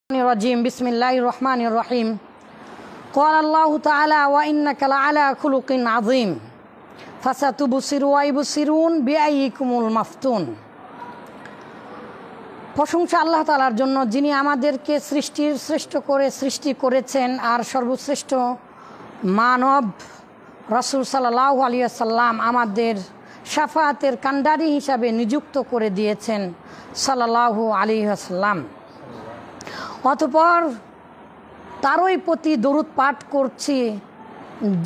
الرجيم بسم الله الرحمن الرحيم قال الله تعالى وإنك لعلى خلق عظيم فستبصر ويبصرون بأيكم المفتون। প্রশংসা আল্লাহ তাআলার জন্য, যিনি আমাদেরকে সৃষ্টির শ্রেষ্ঠ করে সৃষ্টি করেছেন আর সর্বশ্রেষ্ঠ মানব রাসূল সাল্লাল্লাহু আলাইহি ওয়াসাল্লাম আমাদের শাফাআতের কান্ডারি হিসাবে নিযুক্ত করে দিয়েছেন সাল্লাল্লাহু আলাইহি ওয়াসাল্লাম। অতঃপর তারই প্রতি দরুদ পাঠ করছি,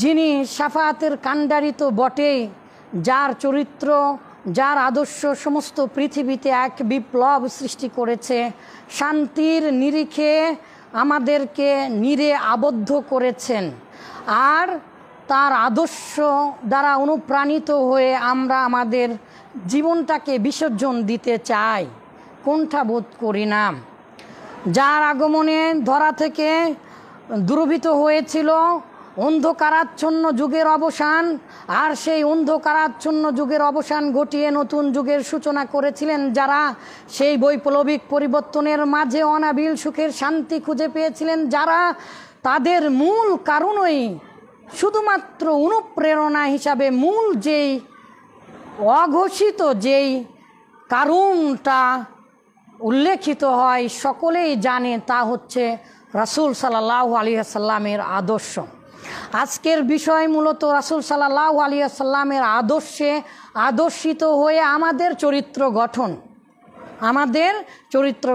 যিনি শাফাআতের কান্ডারি তো বটেই, যার চরিত্র যার আদর্শ সমস্ত পৃথিবীতে এক বিপ্লব সৃষ্টি করেছে, শান্তির নিরিখে আমাদেরকে নীড়ে আবদ্ধ করেছেন। আর তার আদর্শ দ্বারা অনুপ্রাণিত হয়ে আমরা আমাদের জীবনটাকে বিসর্জন দিতে চাই, কুণ্ঠাবোধ করি না। যার আগমনে ধরা থেকে দুর্বৃত হয়েছিল অন্ধকারাচ্ছন্ন যুগের অবসান, আর সেই অন্ধকারাচ্ছন্ন যুগের অবসান ঘটিয়ে নতুন যুগের সূচনা করেছিলেন যারা, সেই বৈপ্লবিক পরিবর্তনের মাঝে অনাবিল সুখের শান্তি খুঁজে পেয়েছিলেন যারা, তাদের মূল কারণই শুধুমাত্র অনুপ্রেরণা হিসাবে মূল যেই অঘোষিত যেই কারণটা উল্লেখিত হয় সকলেই জানে, তা হচ্ছে রাসূল সাল্লাল্লাহু আলাইহি ওয়াসাল্লামের আদর্শ। আজকের বিষয় মূলত রাসূল সাল্লাল্লাহু আলাইহি ওয়াসাল্লামের আদর্শে আদর্শিত হয়ে আমাদের চরিত্র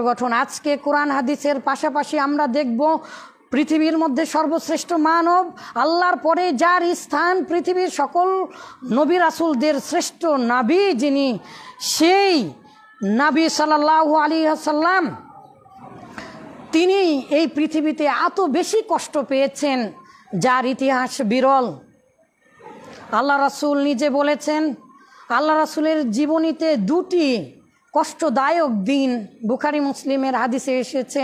গঠন। আজকে কোরআন হাদিসের পাশাপাশি আমরা দেখব পৃথিবীর মধ্যে সর্বশ্রেষ্ঠ মানব, আল্লাহর পরে যার স্থান পৃথিবীর সকল নবী রাসূলদের শ্রেষ্ঠ নবী যিনি, সেই নবী সাল্লাল্লাহু আলাইহি ওয়াসাল্লাম তিনি এই পৃথিবীতে এত বেশি কষ্ট পেয়েছেন যার ইতিহাস বিরল। আল্লাহ রাসূল নিজে বলেছেন, আল্লাহ রাসূলের জীবনীতে দুটি কষ্টদায়ক দিন বুখারী মুসলিমের হাদিসে এসেছে।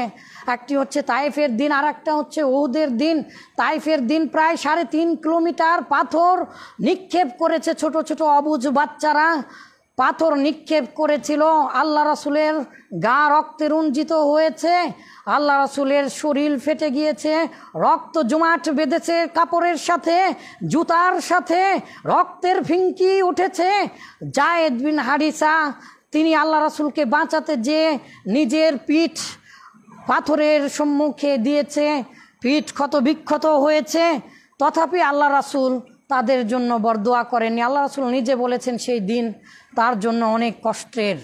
একটি হচ্ছে তায়েফের দিন, আর একটা হচ্ছে উহুদের দিন। তায়েফের দিন প্রায় 3.5 কিলোমিটার পাথর নিক্ষেপ করেছে ছোট ছোট অবুঝ বাচ্চারা, পাথর নিক্ষেপ করেছিল। আল্লাহ রাসূলের গা রক্তে রঞ্জিত হয়েছে, আল্লাহ রাসূলের শরীর ফেটে গিয়েছে, রক্ত জমাট বেঁধেছে কাপড়ের সাথে, জুতার সাথে রক্তের ফিঙ্কি উঠেছে। যায়েদ বিন হারিসা তিনি আল্লাহ রাসূলকে বাঁচাতে যেয়ে নিজের পিঠ পাথরের সম্মুখে দিয়েছে, পিঠ ক্ষত বিক্ষত হয়েছে, তথাপি আল্লাহ রাসূল তাদের জন্য বরদোয়া করেননি। আল্লাহ রাসূল নিজে বলেছেন সেই দিন তার জন্য অনেক কষ্টের।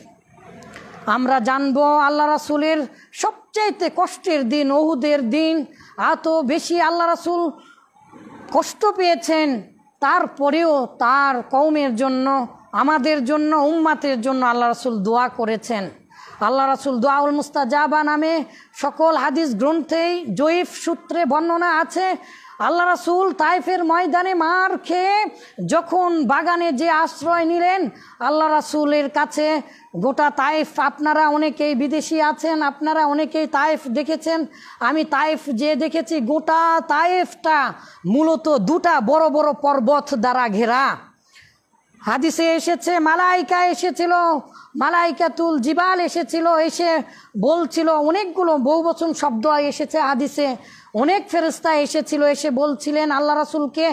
আমরা জানব আল্লাহ রাসূলের সবচাইতে কষ্টের দিন উহুদের দিন। এত বেশি আল্লাহ রাসূল কষ্ট পেয়েছেন, তারপরেও তার কওমের জন্য, আমাদের জন্য, উম্মাতের জন্য আল্লাহ রাসূল দোয়া করেছেন। আল্লাহ রাসূল দুআউল মুস্তাজাবা নামে সকল হাদিস গ্রন্থেই জয়ীফ সূত্রে বর্ণনা আছে। আল্লাহ রাসূল তায়েফের ময়দানে মার খেয়ে যখন বাগানে যে আশ্রয় নিলেন, আল্লাহ রাসূলের কাছে গোটা তায়েফ, আপনারা অনেকেই বিদেশি আছেন, আপনারা অনেকেই তায়েফ দেখেছেন, আমি তায়েফ যে দেখেছি, গোটা তায়েফটা মূলত দুটা বড় বড় পর্বত দ্বারা ঘেরা। হাদিসে এসেছে মালাইকা এসেছিল, মালাইকাতুল জিবাল এসেছিল, এসে বলছিল, অনেকগুলো বহুবচন শব্দ এসেছে হাদিসে, অনেক ফেরেশতা এসেছিল, এসে বলছিলেন আল্লাহ রাসূলকে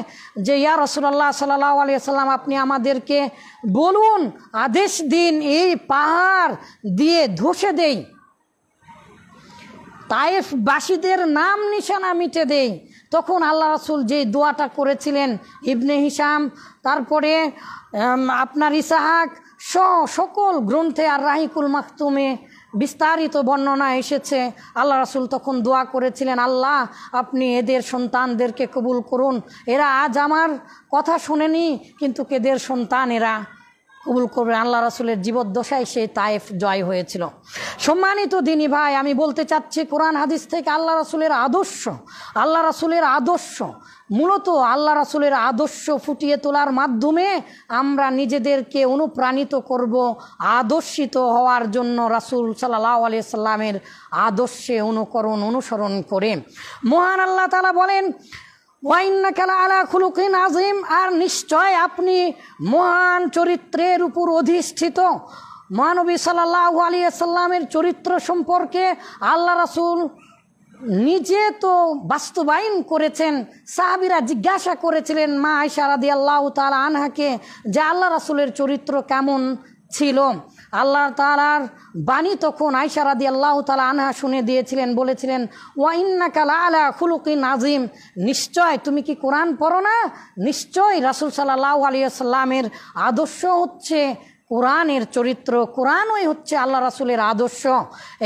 যে ইয়া রাসূলুল্লাহ সাল্লাল্লাহু আলাইহি ওয়াসাল্লাম, আপনি আমাদেরকে বলুন, আদেশ দিন, এই পাহাড় দিয়ে ধসে দেই, তায়েফবাসীদের নাম নিশানা মিটে দেই। তখন আল্লাহ রাসূল যে দোয়াটা করেছিলেন, ইবনে হিশাম, তারপরে আপনার ইসহাক সকল গ্রন্থে আর রাহিকুল মাখতুমে বিস্তারিত বর্ণনা এসেছে। আল্লাহ রাসূল তখন দোয়া করেছিলেন, আল্লাহ আপনি এদের সন্তানদেরকে কবুল করুন, এরা আজ আমার কথা শোনেনি কিন্তু এদের সন্তান এরা কবুল করবে। আল্লাহ রাসূলের জীবদ্দশায় সেই তায়েফ জয় হয়েছিল। সম্মানিত দিনী ভাই, আমি বলতে চাচ্ছি কোরআন হাদিস থেকে আল্লাহ রাসূলের আদর্শ মূলত আল্লাহ রাসূলের আদর্শ ফুটিয়ে তোলার মাধ্যমে আমরা নিজেদেরকে অনুপ্রাণিত করব আদর্শিত হওয়ার জন্য রাসূল সাল্লাল্লাহু আলাইহি সাল্লামের আদর্শে অনুসরণ করে। মহান আল্লাহ তাআলা বলেন, ওয়াইন্নাকা লাআলা খুলুকিন আযীম, আর নিশ্চয় আপনি মহান চরিত্রের উপর অধিষ্ঠিত। মহানবী সাল্লাল্লাহু আলাইহি সাল্লামের চরিত্র সম্পর্কে আল্লাহ রাসূল নিজে তো বাস্তবায়ন করেছেন। সাহাবীরা জিজ্ঞাসা করেছিলেন মা আয়েশা রাদিয়াল্লাহু তাআলা আনহাকে যে আল্লাহ রাসূলের চরিত্র কেমন ছিল। আল্লাহ তাআলার বাণী তখন আয়েশা রাদিয়াল্লাহু তাআলা আনহা শুনে দিয়েছিলেন, বলেছিলেন ওয়া ইন্নাকা লাআলা খুলুকিন আযীম, নিশ্চয় তুমি কি কোরআন পড়ো না? নিশ্চয় রাসূল সাল্লাল্লাহু আলাইহি ওয়াসাল্লামের আদর্শ হচ্ছে কোরআনের চরিত্র, কোরআনই হচ্ছে আল্লাহ রাসূলের আদর্শ।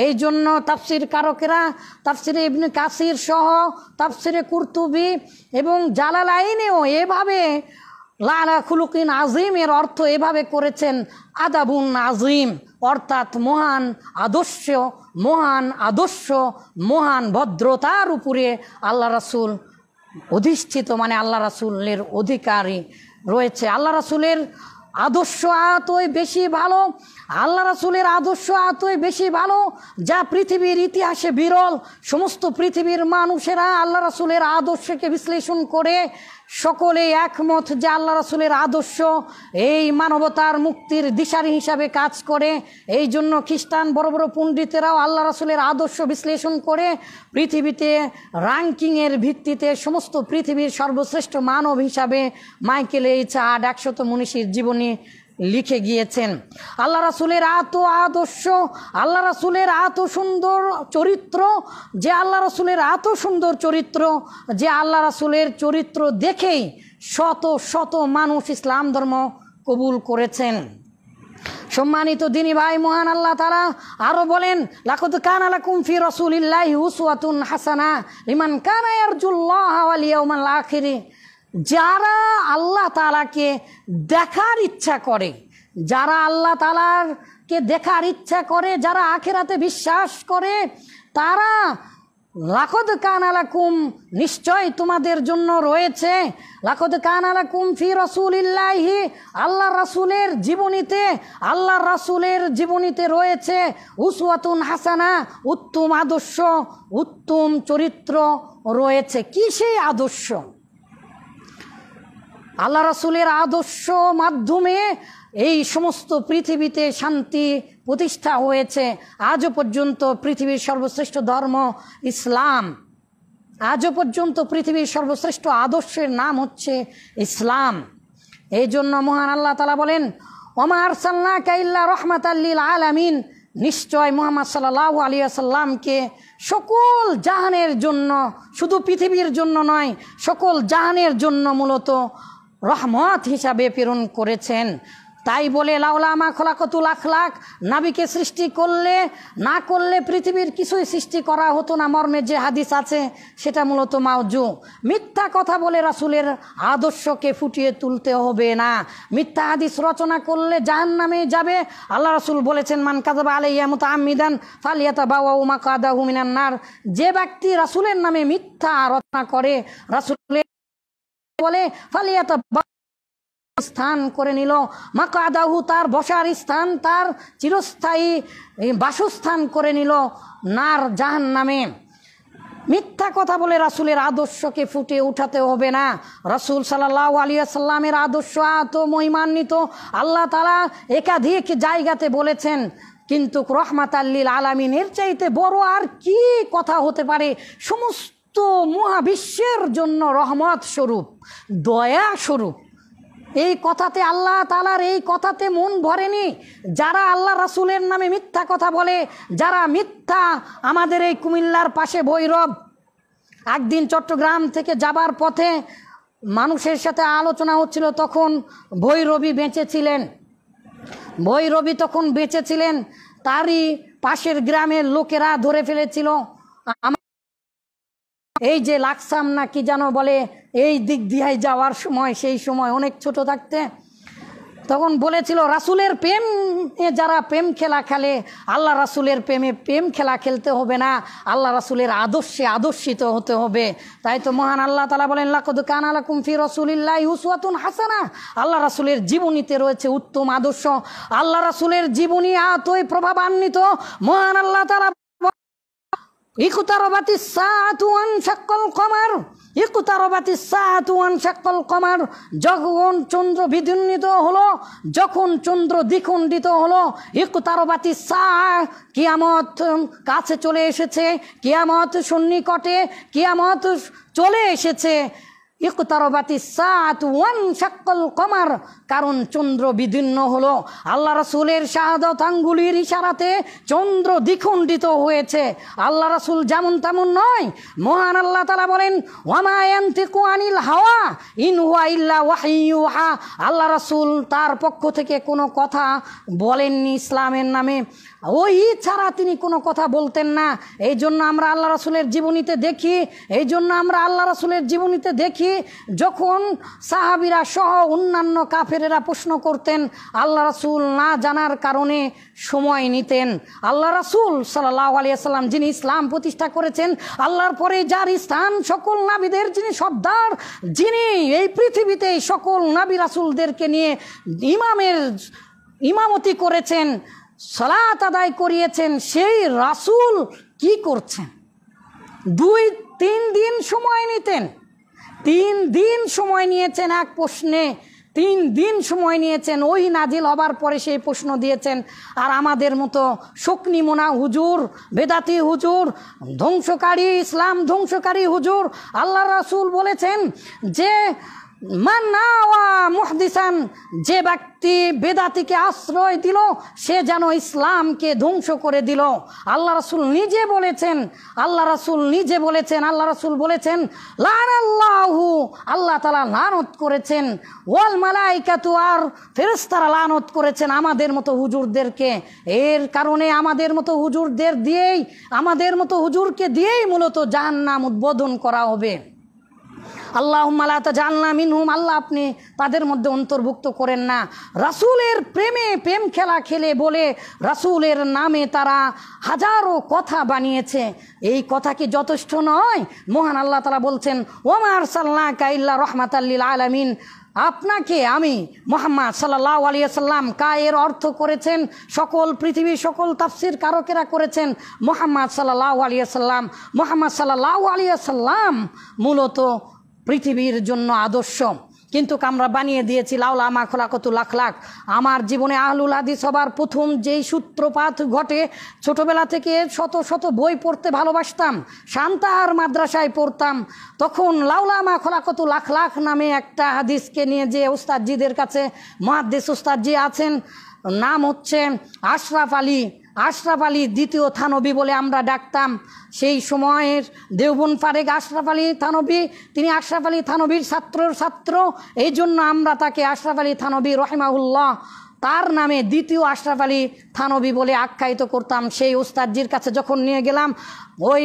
এই জন্য তাফসির কারকেরা তাফসিরে ইবনে কাসির সহ তাফসিরে কুরতুবি এবং জালালাইনেও এভাবে লাআলা খুলুকিন আযীমের অর্থ এভাবে করেছেন আদাবুন আযীম, অর্থাৎ মহান আদর্শ, মহান আদর্শ, মহান ভদ্রতার উপরে আল্লাহ রাসূল অধিষ্ঠিত, মানে আল্লাহ রাসূলের অধিকারী রয়েছে। আল্লাহ রাসূলের আদর্শ এতই বেশি ভালো, আল্লাহ রাসূলের আদর্শ এতই বেশি ভালো যা পৃথিবীর ইতিহাসে বিরল। সমস্ত পৃথিবীর মানুষেরা আল্লাহ রাসূলের আদর্শকে বিশ্লেষণ করে সকলে একমত যে আল্লাহ রাসূলের আদর্শ এই মানবতার মুক্তির দিশারি হিসাবে কাজ করে। এই জন্য খ্রিস্টান বড় বড় পণ্ডিতেরাও আল্লাহ রাসূলের আদর্শ বিশ্লেষণ করে পৃথিবীতে র্যাঙ্কিংয়ের ভিত্তিতে সমস্ত পৃথিবীর সর্বশ্রেষ্ঠ মানব হিসাবে মাইকেল এইচ হার্ট 100 মনীষীর জীবনী লিখে গিয়েছেন। আল্লাহ রাসূলের এত আদর্শ, আল্লাহ রাসূলের এত সুন্দর চরিত্র, যে আল্লাহ রাসূলের এত সুন্দর চরিত্র যে আল্লাহ রাসূলের চরিত্র দেখেই শত শত মানুষ ইসলাম ধর্ম কবুল করেছেন। সম্মানিত দিনী ভাই, মহান আল্লাহ তাআলা আরো বলেন লাকাদ কানা লাকুম ফি রাসূলিল্লাহি উসওয়াতুন হাসানাহ লিমান কানা ইয়ারজুল্লাহা ওয়াল ইয়াউমাল আখির, যারা আল্লাহ তাআলাকে দেখার ইচ্ছা করে, যারা আল্লাহ তাআলাকে দেখার ইচ্ছা করে, যারা আখিরাতে বিশ্বাস করে, তারা লাকাদ কানা লাকুম, নিশ্চয় তোমাদের জন্য রয়েছে, লাকাদ কানা লাকুম ফি রাসূলিল্লাহি, আল্লাহ রাসূলের জীবনীতে, আল্লাহ রাসূলের জীবনীতে রয়েছে উসওয়াতুন হাসানা, উত্তম আদর্শ, উত্তম চরিত্র রয়েছে। কি সেই আদর্শ? আল্লাহ রাসূলের আদর্শ মাধ্যমে এই সমস্ত পৃথিবীতে শান্তি প্রতিষ্ঠা হয়েছে। আজও পর্যন্ত পৃথিবীর সর্বশ্রেষ্ঠ ধর্ম ইসলাম, আজও পর্যন্ত পৃথিবীর সর্বশ্রেষ্ঠ আদর্শের নাম হচ্ছে ইসলাম। এই জন্য মহান আল্লাহ তাআলা বলেন ওমা আরসালনাকা ইল্লা রাহমাতাল লিল আলামিন, নিশ্চয় মুহাম্মদ সাল্লাল্লাহু আলাইহি ওয়াসাল্লামকে সকল জাহানের জন্য, শুধু পৃথিবীর জন্য নয়, সকল জাহানের জন্য মূলত রহমত হিসাবে প্রেরণ করেছেন। তাই বলে লাউলা মা খলাকাতুল আখলাক, নাবিকে সৃষ্টি করলে না করলে পৃথিবীর কিছুই সৃষ্টি করা হতো না মর্মে যে হাদিস আছে সেটা মূলত মাওজু। মিথ্যা কথা বলে রাসূলের আদর্শকে ফুটিয়ে তুলতে হবে না। মিথ্যা হাদিস রচনা করলে জাহান্নামে যাবে। আল্লাহ রাসূল বলেছেন মান কাযাবা আলাইয়া মুতাআম্মিদান ফালিয়াতাবাওয়া মাকাদাহু মিনান নার, যে ব্যক্তি রাসূলের নামে মিথ্যা রচনা করে, রাসূলের বলে ফালিয়াতাবা স্থান করে নিল, মাকাদাহু তার বসার স্থান, তার চিরস্থায়ী বাসস্থান করে নিল নার, জাহান্নামে। মিথ্যা কথা বলে রাসূলের আদর্শকে ফুটিয়ে উঠাতে হবে না। রাসূল সাল্লাল্লাহু আলাইহি ওয়াসাল্লামের আদর্শ এত মহিমান্বিত, আল্লাহ তাআলা একাধিক জায়গাতে বলেছেন, কিন্তু রহমাতাল লিল আলামিন এর চাইতে বড় আর কি কথা হতে পারে? সমস্ত মহাবিশ্বের জন্য রহমত স্বরূপ, দয়া স্বরূপ। এই কথাতে আল্লাহ তাআলার এই কথাতে মন ভরেনি। যারা আল্লাহ রাসূলের নামে মিথ্যা কথা বলে, যারা মিথ্যা, আমাদের এই কুমিল্লার পাশে ভৈরব, একদিন চট্টগ্রাম থেকে যাবার পথে মানুষের সাথে আলোচনা হচ্ছিল, তখন ভৈরবী বেঁচেছিলেন, ভৈরবী তখন বেঁচেছিলেন, তারই পাশের গ্রামের লোকেরা ধরে ফেলেছিল এই যে লাকসাম না কি যেন বলে, এই দিক দিয়ায় যাওয়ার সময়, সেই সময় অনেক ছোট থাকতে, তখন বলেছিল রাসূলের প্রেম যারা প্রেম খেলা খেলে, আল্লাহ রাসূলের প্রেমে প্রেম খেলা খেলতে হবে না, আল্লাহ রাসূলের আদর্শে আদর্শিত হতে হবে। তাই তো মহান আল্লাহ তাআলা বলেন লাকাদ কানা লাকুম ফি রাসূলিল্লাহি উসওয়াতুন হাসানাহ, আল্লাহ রাসূলের জীবনীতে রয়েছে উত্তম আদর্শ। আল্লাহ রাসূলের জীবনী এতই প্রভাবান্বিত, মহান আল্লাহ তাআলা ইকতারাবাতিস সাআতু ওয়ানশাক্কাল কমার, ইকতারাবাতিস সাআতু ওয়ানশাক্কাল কমার, যখন চন্দ্র বিদ্যুন্বিত হলো, যখন চন্দ্র দ্বিখণ্ডিত হলো, ইকতারাবাতিস সাআ, কিয়ামত কাছে চলে এসেছে, কিয়ামত সন্নিকটে, কিয়ামত চলে এসেছে। ইকতারাবাতিস সাআতু ওয়ানশাক্কাল কমার, কারণ চন্দ্র বিদীর্ণ হলো। আল্লাহ রাসূলের শাহাদাত আঙ্গুলির ইশারাতে চন্দ্র দ্বিখণ্ডিত হয়েছে। আল্লাহ রাসূল যেমন তেমন নয়। মহান আল্লাহ তাআলা বলেন, ওয়ামা ইয়ানতিকু আনিল হাওয়া ইন হুয়া ইল্লা ওয়াহয়ুন ইউহা। আল্লাহ রাসূল তার পক্ষ থেকে কোনো কথা বলেননি ইসলামের নামে, ওই ছাড়া তিনি কোনো কথা বলতেন না। এই জন্য আমরা আল্লাহ রাসূলের জীবনীতে দেখি, এই জন্য আমরা আল্লাহ রাসূলের জীবনীতে দেখি, যখন সাহাবীরা সহ অন্যান্য কাফেরেরা প্রশ্ন করতেন, আল্লাহ রাসূল না জানার কারণে সময় নিতেন। আল্লাহ রাসূল সাল্লাল্লাহু আলাইহি ওয়াসাল্লাম যিনি ইসলাম প্রতিষ্ঠা করেছেন, আল্লাহর পরে যার স্থান, সকল নবীদের যিনি সর্দার, যিনি এই পৃথিবীতে সকল নবী রাসূলদেরকে নিয়ে ইমামতি করেছেন, সালাত আদায় করিয়েছেন, সেই রাসূল কি করছেন? 2-3 দিন সময় নিতেন। 3 দিন সময় নিয়েছেন এক প্রশ্নে, 3 দিন সময় নিয়েছেন। ওই নাজিল হবার পরে সেই প্রশ্ন দিয়েছেন। আর আমাদের মতো শকনিমোনা হুজুর, বেদাতি হুজুর, ধ্বংসকারী, ইসলাম ধ্বংসকারী হুজুর, আল্লাহ রাসূল বলেছেন যে মান নাওয়া মুহদিসান, যে ব্যক্তি বেদাতিকে আশ্রয় দিল সে যেন ইসলামকে ধ্বংস করে দিল। আল্লাহ রাসূল নিজে বলেছেন, আল্লাহ রাসূল নিজে বলেছেন, আল্লাহ রাসূল বলেছেন লানাল্লাহু, আল্লাহ তাআলা লানত করেছেন, ওয়াল মালাইকাতু, আর ফেরেশতারা লানত করেছেন আমাদের মতো হুজুরদেরকে। এর কারণে আমাদের মতো হুজুরদের দিয়েই, আমাদের মতো হুজুরকে দিয়েই মূলত জাহান্নাম উদ্বোধন করা হবে। আল্লাহুম্মা লা তাজআলনা মিনহুম, আল্লাহ আপনি তাদের মধ্যে অন্তর্ভুক্ত করেন না। রাসূলের প্রেমে প্রেম খেলা খেলে বলে রাসূলের নামে তারা হাজারো কথা বানিয়েছে। এই কথা কি যথেষ্ট নয়? মহান আল্লাহ তাআলা বলছেন, ওমা আরসালনাকা ইল্লা রাহমাতাল লিল আলামিন, আপনাকে আমি মুহাম্মদ সাল্লাল্লাহু আলাইহি ওয়াসাল্লাম, কা এর অর্থ করেছেন সকল পৃথিবীর সকল তাফসীর কারকেরা করেছেন মুহাম্মদ সাল্লাল্লাহু আলাইহি ওয়াসাল্লাম। মুহাম্মদ সাল্লাল্লাহু আলাইহি ওয়াসাল্লাম মূলত পৃথিবীর জন্য আদর্শ, কিন্তু আমরা বানিয়ে দিয়েছি লাউলা মা খলাকাতুল আখলাক। আমার জীবনে আহলুল হাদিস হবার প্রথম যেই সূত্রপাত ঘটে, ছোটবেলা থেকে শত শত বই পড়তে ভালোবাসতাম, শান্তাহার মাদ্রাসায় পড়তাম। তখন লাউলা মা খলাকাতুল আখলাক নামে একটা হাদিসকে নিয়ে যে উস্তাদজিদের কাছে, মুহাদ্দিস উস্তাদজি আছেন, নাম হচ্ছে আশরাফ আলী, আশরাফ আলী দ্বিতীয় থানবী বলে আমরা ডাকতাম। সেই সময়ের দেওবন্দ ফারেক আশরাফ আলী থানবী, তিনি আশরাফ আলী থানবীর ছাত্র, এই জন্য আমরা তাকে আশরাফ আলী থানবী রহিমাহুল্লাহ, তার নামে দ্বিতীয় আশরাফ আলী থানবী বলে আখ্যায়িত করতাম। সেই উস্তাদজির কাছে যখন নিয়ে গেলাম, ওই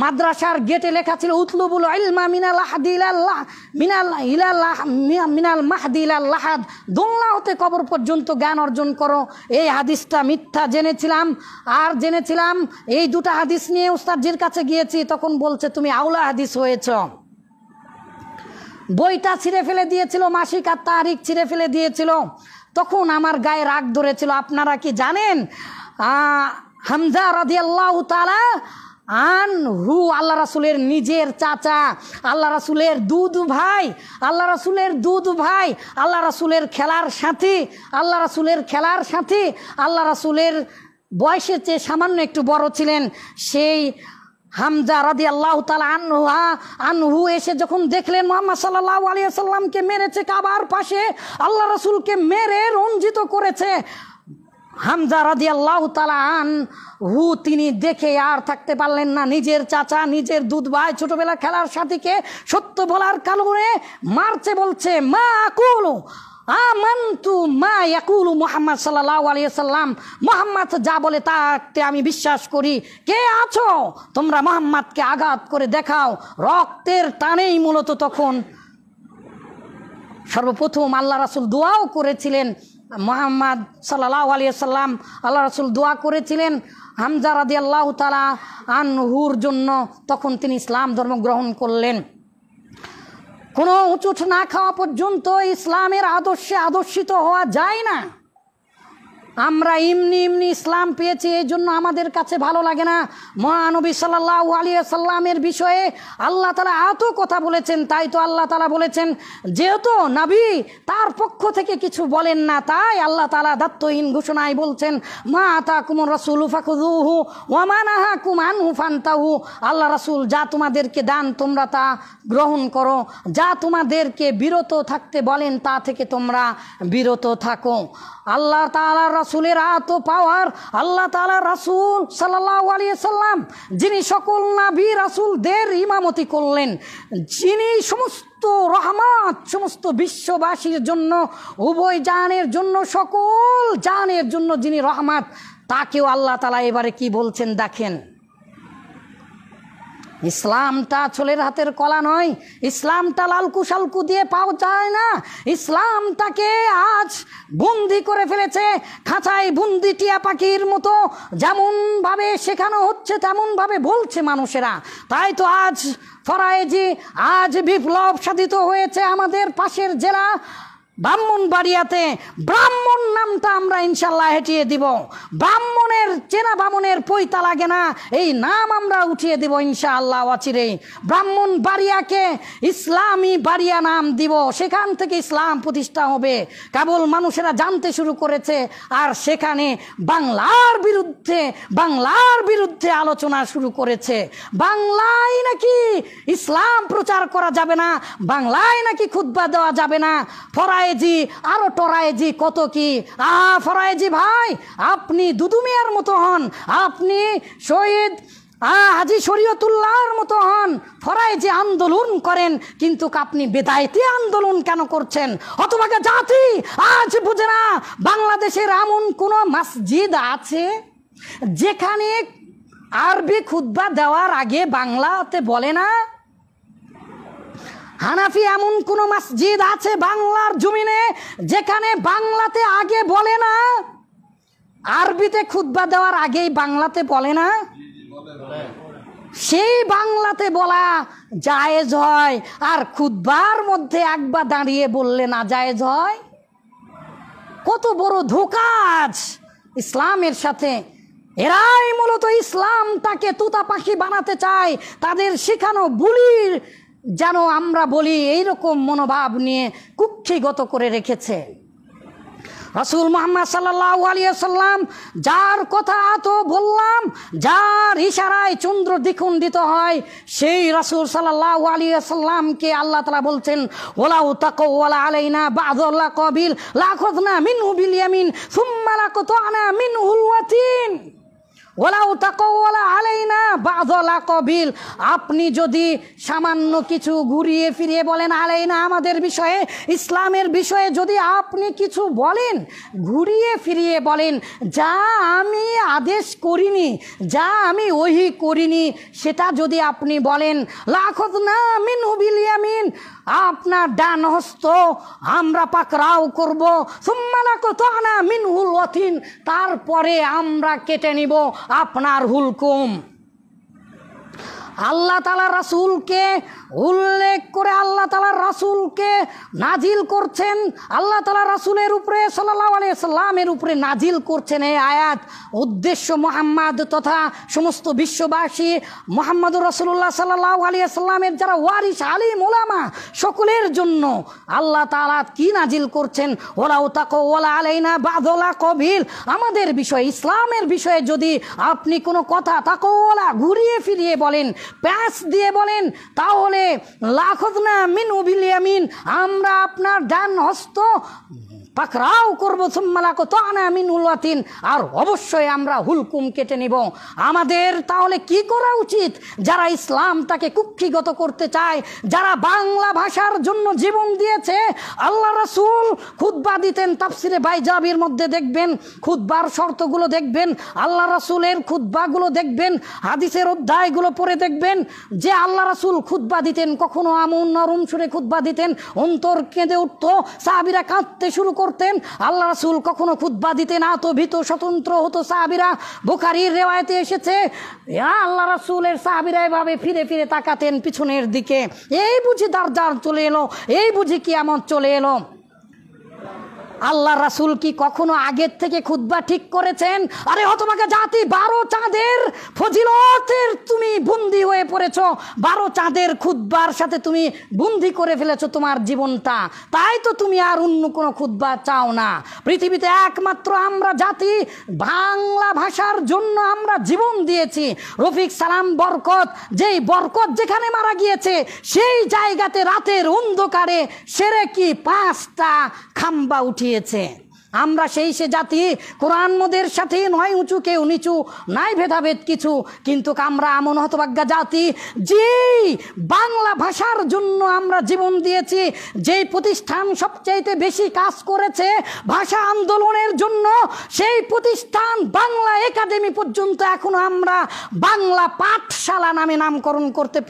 মাদ্রাসার গেটে লেখা ছিল উতলুবুল ইলমা মিনাল আহদি ইলাল্লাহ, মিনাল মাহদি ইলাল লাহাদ, দোলনা হতে কবর পর্যন্ত জ্ঞান অর্জন করো। এই হাদিসটা মিথ্যা জেনেছিলাম, আর জেনেছিলাম এই দুটো হাদিস নিয়ে উস্তাদজির কাছে গিয়েছি, তখন বলছে তুমি আউলা হাদিস হয়েছ। বইটা ছিঁড়ে ফেলে দিয়েছিল, মাসিক আর তারিখ ছিঁড়ে ফেলে দিয়েছিল। তখন আমার গায়ে রাগ ধরেছিল। আপনারা কি জানেন হামজা রাদিয়াল্লাহু তাআলা আনহু আল্লাহ রাসূলের নিজের চাচা, আল্লাহ রাসূলের দুধু ভাই, আল্লাহ রাসূলের দুধু ভাই, আল্লাহ রাসূলের খেলার সাথী, আল্লাহ রাসূলের খেলার সাথী, আল্লাহ রাসূলের বয়সের চেয়ে সামান্য একটু বড় ছিলেন। সেই হামজা রাদিয়াল্লাহু তাআলা আনহু এসে যখন দেখলেন মুহাম্মদ সাল্লাল্লাহু আলাইহি ওয়াসাল্লামকে মেরেছে, কাবার পাশে আল্লাহ রাসূলকে মেরে রঞ্জিত করেছে, হামজা রাদিয়াল্লাহু তাআলা আনহু তিনি দেখে আর থাকতে পারলেন না। নিজের চাচা, নিজের দুধ ভাই, ছোটবেলা খেলার সাথীকে সত্য বলার কারণে মারছে, বলছে মা আকুলু আমানতু মা ইয়াকুলু মুহাম্মদ সাল্লাল্লাহু আলাইহি ওয়াসাল্লাম, মুহাম্মদ যা বলে তাতে আমি বিশ্বাস করি। কে আছো তোমরা, মুহাম্মদকে আঘাত করে দেখাও। রক্তের টানেই মূলত তখন সর্বপ্রথম আল্লাহ রাসূল দোয়াও করেছিলেন, মুহাম্মদ সাল্লাল্লাহু আলাইহি ওয়াসাল্লাম আল্লাহ রাসূল দোয়া করেছিলেন হামজা রাদিয়াল্লাহু তাআলা আনহুর জন্য। তখন তিনি ইসলাম ধর্ম গ্রহণ করলেন। কোনো উঁচুট না খাওয়া পর্যন্ত ইসলামের আদর্শে আদর্শিত হওয়া যায় না। আমরা এমনি এমনি ইসলাম পেয়েছি, এই জন্য আমাদের কাছে ভালো লাগে না। মহানবী সাল্লাল্লাহু আলাইহি সাল্লামের বিষয়ে আল্লাহ তাআলা এত কথা বলেছেন, তাই তো আল্লাহ তাআলা বলেছেন যেহেতু নবী তার পক্ষ থেকে কিছু বলেন না, তাই আল্লাহ তাআলা দায়িত্বহীন ঘোষণায় বলছেন মা আতাকুমুর রাসূলু ফাখুযুহু ওয়া মা নাহাকুম আনহু ফান্তাহু। আল্লাহ রাসূল যা তোমাদেরকে দান তোমরা তা গ্রহণ করো, যা তোমাদেরকে বিরত থাকতে বলেন তা থেকে তোমরা বিরত থাকো। আল্লাহ তাআলার রাসূলের এত পাওয়ার, আল্লাহ তাআলার রাসূল সাল্লাল্লাহু আলাইহি সাল্লাম যিনি সকল নবী রাসূলদের ইমামতি করলেন, যিনি সমস্ত রহমত সমস্ত বিশ্ববাসীর জন্য, উভয় জানের জন্য, সকল জানের জন্য যিনি রহমত, তাকেও আল্লাহ তাআলা এবারে কি বলছেন দেখেন। ইসলামটা ছোলের হাতের কলা নয়, ইসলামটা লালকু সালকু দিয়ে পাওয়া যায় না। ইসলামটাকে আজ বন্দি করে ফেলেছে, খাঁচায় বন্দি টিয়া পাখির মতো যেমনভাবে শেখানো হচ্ছে তেমনভাবে বলছে মানুষেরা। তাই তো আজ ফরায়েজি, আজ বিপ্লব সাধিত হয়েছে আমাদের পাশের জেলা ব্রাহ্মণবাড়িয়াতে। ব্রাহ্মণ নামটা আমরা ইনশাল্লাহ হেঁটিয়ে দিব, ব্রাহ্মণের চেনা ব্রাহ্মণের পৈতা লাগে না, এই নাম আমরা উঠিয়ে দিব ইনশাআল্লাহ অচিরেই। ব্রাহ্মণবাড়িয়াকে ইসলামী বাড়িয়া নাম দিব, সেখান থেকে ইসলাম প্রতিষ্ঠা হবে। কেবল মানুষেরা জানতে শুরু করেছে, আর সেখানে বাংলার বিরুদ্ধে আলোচনা শুরু করেছে। বাংলায় নাকি ইসলাম প্রচার করা যাবে না, বাংলায় নাকি খুতবা দেওয়া যাবে না। ফরায়েজি আরো টরায়েজি কত কি। ফরায়েজি ভাই, আপনি দুদু মিয়ার মতো হন, আপনি শহীদ হাজী শরীয়তুল্লাহর মতো হন, ফরায়েজি আন্দোলন করেন, কিন্তু আপনি বেদায়েতি আন্দোলন কেন করছেন? হতভাগা জাতি আজ বুঝে না বাংলাদেশের এমন কোন মসজিদ আছে যেখানে আরবি খুতবা দেওয়ার আগে বাংলাতে বলে না? হানাফি এমন কোন মসজিদ আছে বাংলার জমিনে যেখানে বাংলাতে আগে বলে না? আরবিতে খুতবা দেওয়ার আগেই বাংলাতে বলে না? সেই বাংলাতে বলা জায়েজ হয়, আর খুতবার মধ্যে একবার দাঁড়িয়ে বললে না জায়েজ হয়। কত বড় ধোঁকা আজ ইসলামের সাথে। এরাই মূলত ইসলামটাকে তোতা পাখি বানাতে চায়, তাদের শেখানো বুলির যেন আমরা বলি এইরকম মনোভাব নিয়ে কুক্ষিগত করে রেখেছে। রাসূল মুহাম্মদ সাল্লাল্লাহু আলাইহি সাল্লাম যার কথা তো বললাম, যার ইশারায় চন্দ্র দ্বিখণ্ডিত হয়, সেই রাসূল সাল্লাল্লাহু আলাইহি সাল্লামকে আল্লাহ তাআলা বলছেন ওয়ালাউ তাকাওয়ালা আলাইনা বা'দুল আকাবিল লাখাযনা মিনহু বিল ইয়ামিন সুম্মা লাকাতানা মিনহুল ওয়াতিন। ওয়ালাউ তাকাওয়ালা আলাইনা বা'দুল আকাবিল, আপনি যদি সামান্য কিছু ঘুরিয়ে ফিরিয়ে বলেন আলাইনা আমাদের বিষয়ে, ইসলামের বিষয়ে যদি আপনি কিছু বলেন, ঘুরিয়ে ফিরিয়ে বলেন, যা আমি আদেশ করিনি, যা আমি ওহী করিনি, সেটা যদি আপনি বলেন লাখাযনা মিনহু বিল ইয়ামিন, আপনার ডান হস্ত আমরা পাকড়াও করব, সুম্মা লাকাতানা মিনহুল ওয়াতিন, তারপরে আমরা কেটে নিব আপনার হুলকুম। আল্লাহ তাআলা রাসূলকে উল্লেখ করে আল্লাহ তাআলা রাসূলকে নাজিল করছেন, আল্লাহ তাআলা রাসূলের উপরে সাল্লাল্লাহু আলাইহি সাল্লামের উপরে নাজিল করছেন এই আয়াত। উদ্দেশ্য মুহাম্মদ তথা সমস্ত বিশ্ববাসী, মুহাম্মদুর রাসূলুল্লাহ সাল্লাল্লাহু আলাইহি সাল্লামের যারা ওয়ারিস আলিম ওলামা, সকলের জন্য আল্লাহ তাআলা কি নাজিল করছেন? ওয়ালাউ তাকাওয়ালা আলাইনা বা'দুল আকাবিল, আমাদের বিষয়ে, ইসলামের বিষয়ে যদি আপনি কোনো কথা তাকাওয়ালা ঘুরিয়ে ফিরিয়ে বলেন, প্যাঁচ দিয়ে বলেন, তাহলে লাখাযনা মিনহু বিল ইয়ামিন, আমরা আপনার ডান হস্ত পাকড়াও করবো, সুম্মা লাকাতানা মিনহুল ওয়াতিন, আর অবশ্যই আমরা হুলকুম কেটে নিব। আমাদের তাহলে কি করা উচিত? যারা ইসলামটাকে কুক্ষিগত করতে চায়, যারা বাংলা ভাষার জন্য জীবন দিয়েছে, আল্লাহ রাসূল খুতবা দিতেন, তাফসিরে বাইজাবির মধ্যে দেখবেন, খুতবার শর্তগুলো দেখবেন, আল্লাহ রাসূলের খুতবাগুলো দেখবেন, হাদিসের অধ্যায়গুলো পড়ে দেখবেন যে আল্লাহ রাসূল খুতবা দিতেন, কখনো আমন নরম সুরে খুতবা দিতেন, অন্তর কেঁদে উঠত, সাহাবীরা কাঁদতে শুরু করতেন। আল্লাহ রাসূল কখনো খুতবা দিতেন না তো ভীত স্বতন্ত্র হতো সাহাবীরা। বুখারীর রিওয়ায়াতে এসেছে আল্লাহ রাসূলের সাহাবীরা এভাবে ফিরে ফিরে তাকাতেন পিছনের দিকে, এই বুঝি দাজ্জাল চলে এলো, এই বুঝি কিয়ামত চলে এলো। আল্লাহ রাসূল কি কখনো আগের থেকে খুতবা ঠিক করেছেন? আরে হতভাগা জাতি, 12 চাঁদের ফজিলতের তুমি বন্দী হয়ে পড়েছ, 12 চাঁদের খুতবার সাথে তুমি বন্দী করে ফেলেছো তোমার জীবনটা, তাই তো তুমি আর অন্য কোনো খুতবা চাও না। পৃথিবীতে একমাত্র আমরা জাতি বাংলা ভাষার জন্য আমরা জীবন দিয়েছি। রফিক সালাম বরকত, যেই বরকত যেখানে মারা গিয়েছে সেই জায়গাতে রাতের অন্ধকারে সেরেকি 5টা খাম্বা উঠিয়েছে। আমরা সেই সে জাতি, কোরআন মোদের সাথে নয় উঁচু কেউ নিচু, নাই ভেদাভেদ কিছু, কিন্তু আমরা এমন হতভাগ্যা জাতি যেই বাংলা ভাষার জন্য আমরা জীবন দিয়েছি, যেই প্রতিষ্ঠান সবচাইতে বেশি কাজ করেছে ভাষা আন্দোলনের জন্য, সেই প্রতিষ্ঠান বাংলা একাডেমি পর্যন্ত এখনো আমরা বাংলা পাঠশালা নামে নামকরণ করতে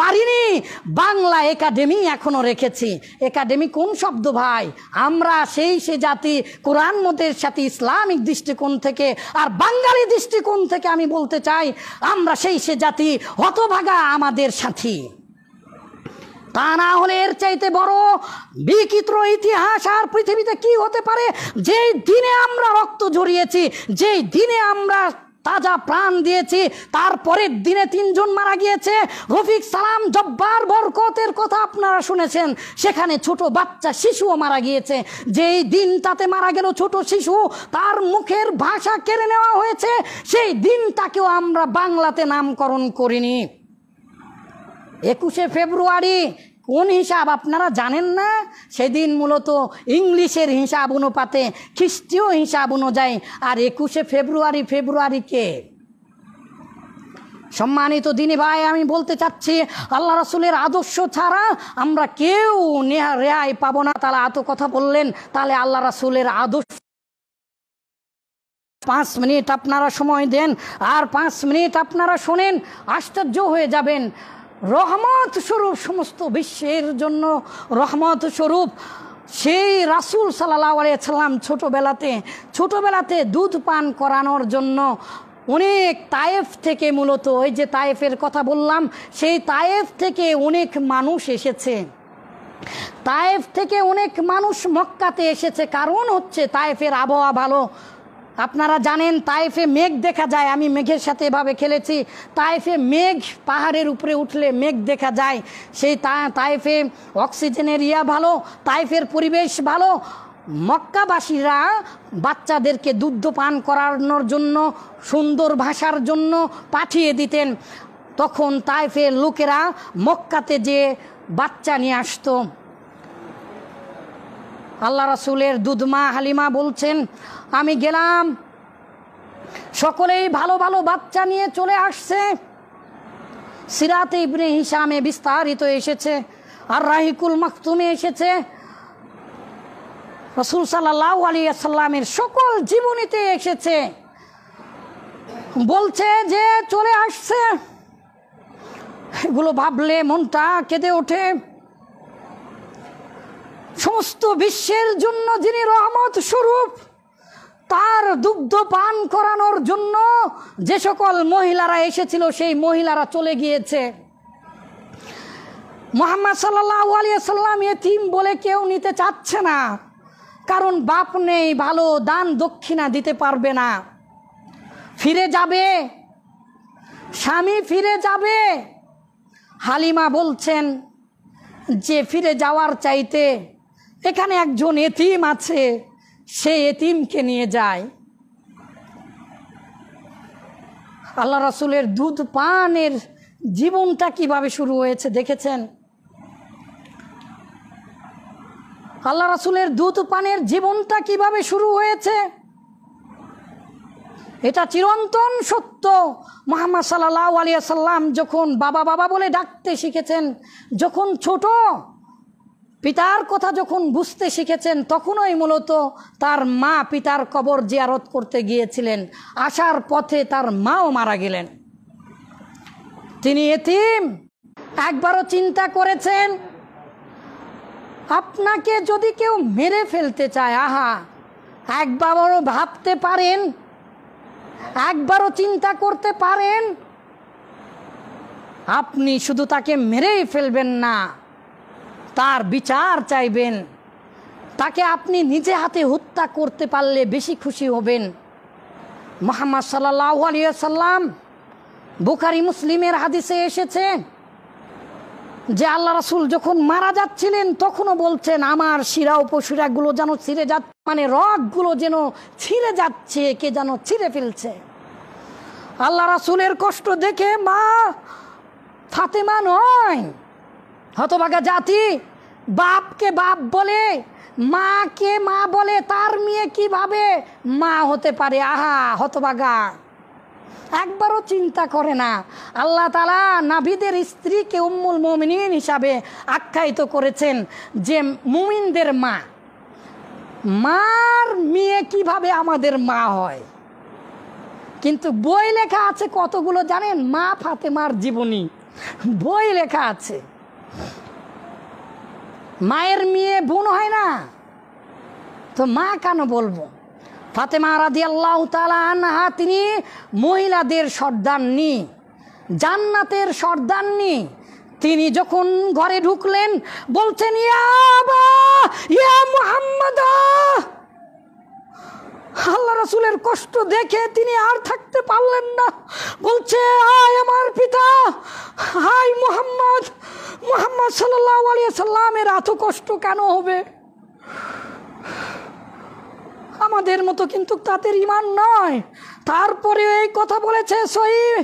পারিনি, বাংলা একাডেমি এখনো রেখেছি। একাডেমি কোন শব্দ ভাই? আমরা সেই সে জাতি কোরআন মতের সাথে ইসলামিক দৃষ্টিকোণ থেকে আর বাঙালি দৃষ্টিকোণ থেকে আমি বলতে চাই আমরা সেই সে জাতি, হতভাগা আমাদের সাথী। তা না হলে এর চাইতে বড় বিচিত্র ইতিহাস আর পৃথিবীতে কি হতে পারে? যেই দিনে আমরা রক্ত ঝরিয়েছি, যেই দিনে আমরা তাজা প্রাণ দিয়েছি, তারপরের দিনে 3 জন মারা গিয়েছে। রফিক সালাম, জব্বার, বরকতের কথা আপনারা শুনেছেন, সেখানে ছোট বাচ্চা শিশুও মারা গিয়েছে। যেই দিনটাতে মারা গেল ছোট শিশু, তার মুখের ভাষা কেড়ে নেওয়া হয়েছে, সেই দিনটাকেও আমরা বাংলাতে নামকরণ করিনি। 21শে ফেব্রুয়ারি কোন হিসাব আপনারা জানেন না? সেদিন মূলত ইংলিশের হিসাব অনুপাতে খ্রিস্টীয় হিসাব অনুযায়ী। আর 21শে ফেব্রুয়ারিকে সম্মানিত দিনী ভাই, আমি বলতে চাচ্ছি আল্লাহ রাসূলের আদর্শ ছাড়া আমরা কেউ রেহাই পাবো না। তাহলে এত কথা বললেন, তাহলে আল্লাহ রাসূলের আদর্শ 5 মিনিট আপনারা সময় দেন, আর 5 মিনিট আপনারা শোনেন, আশ্চর্য হয়ে যাবেন। রহমত স্বরূপ, সমস্ত বিশ্বের জন্য রহমত স্বরূপ সেই রাসূল সাল্লাল্লাহু আলাইহি সাল্লাম ছোটবেলাতে দুধ পান করানোর জন্য অনেক তায়েফ থেকে, মূলত ওই যে তায়েফের কথা বললাম, সেই তায়েফ থেকে অনেক মানুষ এসেছে। তায়েফ থেকে অনেক মানুষ মক্কাতে এসেছে, কারণ হচ্ছে তায়েফের আবহাওয়া ভালো। আপনারা জানেন তায়েফে মেঘ দেখা যায়, আমি মেঘের সাথে এভাবে খেলেছি। তায়েফে মেঘ, পাহাড়ের উপরে উঠলে মেঘ দেখা যায়। সেই তায়েফে অক্সিজেনের ভালো, তায়েফের পরিবেশ ভালো। মক্কাবাসীরা বাচ্চাদেরকে দুধ পান করানোর জন্য, সুন্দর ভাষার জন্য পাঠিয়ে দিতেন। তখন তায়েফের লোকেরা মক্কাতে যে বাচ্চা নিয়ে আসতো। আল্লাহ রাসূলের দুধমা হালিমা বলছেন, আমি গেলাম, সকলেই ভালো ভালো বাচ্চা নিয়ে চলে আসছে। সিরাতে ইবনে হিশামে বিস্তারিত এসেছে, আর রাহিকুল মাকতুমে এসেছে। রাসূল সাল্লাল্লাহু আলাইহি ওয়াসাল্লামের সকল জীবনীতে এসেছে, বলছে যে চলে আসছে। এগুলো ভাবলে মনটা কেঁদে ওঠে। সমস্ত বিশ্বের জন্য যিনি রহমত স্বরূপ, তার দুগ্ধ পান করানোর জন্য যে সকল মহিলারা এসেছিল, সেই মহিলারা চলে গিয়েছে। মুহাম্মদ সাল্লাল্লাহু আলাইহি ওয়াসাল্লাম এতিম বলে কেউ নিতে চাচ্ছে না, কারণ বাপ নেই, ভালো দান দক্ষিণা দিতে পারবে না। ফিরে যাবে, স্বামী ফিরে যাবে। হালিমা বলছেন যে ফিরে যাওয়ার চাইতে এখানে একজন এতিম আছে, সেই এতিমকে নিয়ে যায়। আল্লাহ রাসূলের দুধ পানের জীবনটা কিভাবে শুরু হয়েছে দেখেছেন? আল্লাহ রাসূলের দুধ পানের জীবনটা কিভাবে শুরু হয়েছে, এটা চিরন্তন সত্য। মুহাম্মদ সাল্লাল্লাহু আলাইহি ওয়াসাল্লাম যখন বাবা বাবা বলে ডাকতে শিখেছেন, যখন ছোট, পিতার কথা যখন বুঝতে শিখেছেন, তখনই মূলত তার মা পিতার কবর জিয়ারত করতে গিয়েছিলেন। আসার পথে তার মাও মারা গেলেন। তিনি এতিম। একবারও চিন্তা করেছেন আপনাকে যদি কেউ মেরে ফেলতে চায়, আহা, একবারও ভাবতে পারেন, একবারও চিন্তা করতে পারেন আপনি শুধু তাকে মেরেই ফেলবেন না, তার বিচার চাইবেন, তাকে আপনি নিজে হাতে হত্যা করতে পারলে বেশি খুশি হবেন। মুহাম্মদ সাল্লাল্লাহু আলাইহি ওয়াসাল্লাম, বুখারী মুসলিমের হাদিসে এসেছে যে আল্লাহ রাসূল যখন মারা যাচ্ছিলেন তখনও বলছেন, আমার শিরা উপশিরাগুলো যেন ছিঁড়ে যাচ্ছে, মানে রগগুলো যেন ছিঁড়ে যাচ্ছে, কে যেন ছিঁড়ে ফেলছে। আল্লাহ রাসূলের কষ্ট দেখে মা ফাতেমা নয়, হতভাগা জাতি, বাপকে বাপ বলে, মাকে মা বলে, তার মেয়ে কিভাবে মা হতে পারে? আহা হতভাগা, একবারও চিন্তা করে না। আল্লাহ তাআলা নাবিদের স্ত্রীকে উম্মুল মুমিনিন হিসাবে আখ্যায়িত করেছেন যে মুমিনদের মা। মার মেয়ে কিভাবে আমাদের মা হয়? কিন্তু বই লেখা আছে কতগুলো জানেন? মা ফাতেমার জীবনী বই লেখা আছে। মায়ের মেয়ে বোন হয় না, তো মা কেন বলবো? ফাতেমা রাদিয়াল্লাহু তাআলা আনহা, তিনি মহিলাদের সর্দারনি, জান্নাতের সর্দারনি। তিনি যখন ঘরে ঢুকলেন বলছেন, ইয়া আবা ইয়া মুহাম্মাদ। আল্লাহ রাসূলের কষ্ট দেখে তিনি আর থাকতে পারলেন না, বলছে, আয় আমার পিতা, হায় মুহাম্মদ। মুহাম্মদ সাল্লাল্লাহু আলাইহি সাল্লামের এত কষ্ট কেন হবে? আমাদের মতো কিন্তু তাদের ঈমান নয়, তারপরে এই কথা বলেছে। সহিহ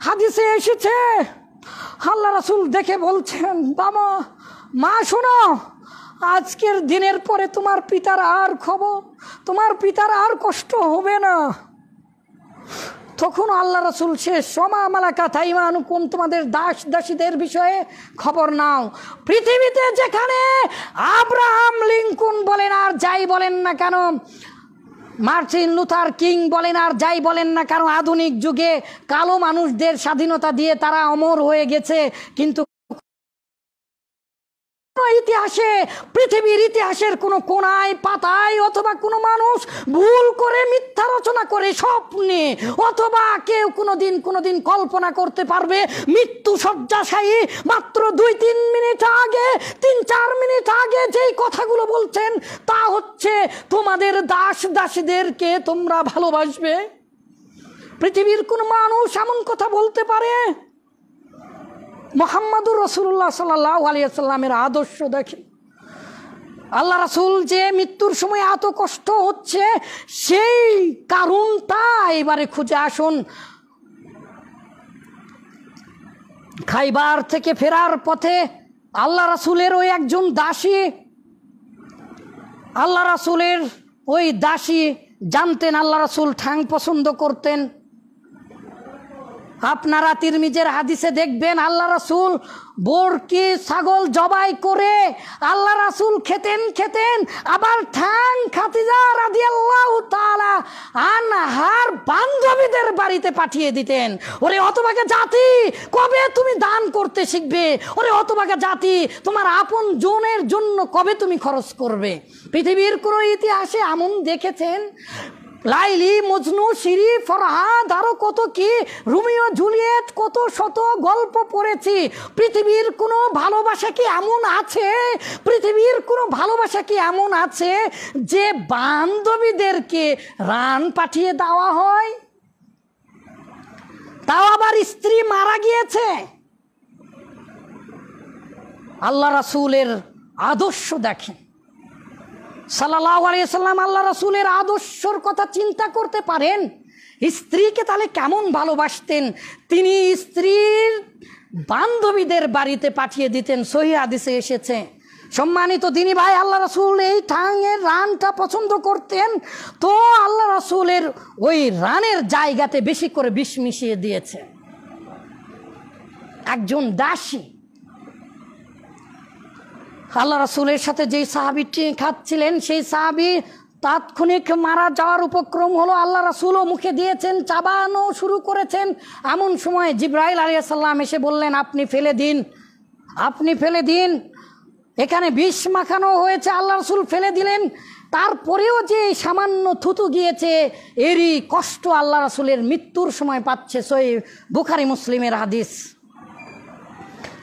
হাদিসে এসেছে, আল্লাহ রাসূল দেখে বলছেন, বাবা মা শোনো, আজকের দিনের পরে তোমার পিতার আর খবর, তোমার পিতার আর কষ্ট হবে না। তখন আল্লাহ রাসূল শেষ, সমা মালাকাত আইমানুকুম, তোমাদের দাস দাসীদের বিষয়ে খবর নাও। পৃথিবীতে যেখানে আব্রাহাম লিঙ্কন বলেন আর যাই বলেন না কেন, মার্টিন লুথার কিং বলেন আর যাই বলেন না কেন, আধুনিক যুগে কালো মানুষদের স্বাধীনতা দিয়ে তারা অমর হয়ে গেছে, কিন্তু ইতিহাসে, পৃথিবীর ইতিহাসের কোনো কোনায় পাতায় অথবা কোনো মানুষ ভুল করে মিথ্যা রচনা করে স্বপ্নে অথবা কেউ কোনোদিন কল্পনা করতে পারবে মৃত্যু শয্যাশায়ী মাত্র 2-3 মিনিট আগে, 3-4 মিনিট আগে যেই কথাগুলো বলছেন তা হচ্ছে তোমাদের দাস দাসীদেরকে তোমরা ভালোবাসবে? পৃথিবীর কোনো মানুষ এমন কথা বলতে পারে? মুহাম্মাদুর রাসূলুল্লাহ সাল্লাল্লাহু আলাইহি ওয়াসাল্লামের আদর্শ দেখেন। আল্লাহ রাসূল যে মৃত্যুর সময় এত কষ্ট হচ্ছে, সেই কারণটা এবারে খুঁজে আসুন। খাইবার থেকে ফেরার পথে আল্লাহ রাসূলের ওই একজন দাসী, আল্লাহ রাসূলের ওই দাসী জানতেন আল্লাহ রাসূল ঠ্যাং পছন্দ করতেন। আপনারা তিরমিজের হাদিসে দেখবেন আল্লাহ রাসূল বরকি ছাগল জবাই করে আল্লাহ রাসূল খেতেন, আবার ঠ্যাং খাদিজা রাদিয়াল্লাহু তাআলা আনহার বান্ধবীদের বাড়িতে পাঠিয়ে দিতেন। ওরে হতভাগা জাতি, কবে তুমি দান করতে শিখবে? ওরে হতভাগা জাতি, তোমার আপন জনের জন্য কবে তুমি খরচ করবে? পৃথিবীর কোনো ইতিহাসে এমন দেখেছেন? লাইলি, মজনু, শিরি, ফরহাদ, আরো কত কি, রোমিও জুলিয়েট, কত শত গল্প পড়েছি। পৃথিবীর কোনো ভালোবাসা কি এমন আছে? পৃথিবীর কোনো ভালোবাসা কি এমন আছে যে বান্ধবীদেরকে রান পাঠিয়ে দেওয়া হয়? তাও আবার স্ত্রী মারা গিয়েছে। আল্লাহ রাসূলের আদর্শ দেখেন, সাল্লাল্লাহু আলাইহি সাল্লাম আল্লাহ রাসূলের আদর্শর কথা চিন্তা করতে পারেন? স্ত্রীকে তাহলে কেমন ভালোবাসতেন? তিনি স্ত্রীর বান্ধবীদের বাড়িতে পাঠিয়ে দিতেন, সহিহ হাদিসে এসেছে। সম্মানিত দিনী ভাই, আল্লাহ রাসূল এই ঠ্যাঙের রানটা পছন্দ করতেন, তো আল্লাহ রাসূলের ওই রানের জায়গাতে বেশি করে বিষ মিশিয়ে দিয়েছে। একজন দাসী আল্লাহ রাসূলের সাথে যেই সাহাবীটি খাচ্ছিলেন, সেই সাহাবী তাৎক্ষণিক মারা যাওয়ার উপক্রম হলো। আল্লাহ রাসূলও মুখে দিয়েছেন, চাবানো শুরু করেছেন। এমন সময় জিবরাইল আলাইহিস সালাম এসে বললেন, আপনি ফেলে দিন, আপনি ফেলে দিন, এখানে বিষ মাখানো হয়েছে। আল্লাহ রাসূল ফেলে দিলেন। তারপরেও যে সামান্য থুতু গিয়েছে, এরই কষ্ট আল্লাহ রাসূলের মৃত্যুর সময় পাচ্ছে। সহিহ বুখারী মুসলিমের হাদিস।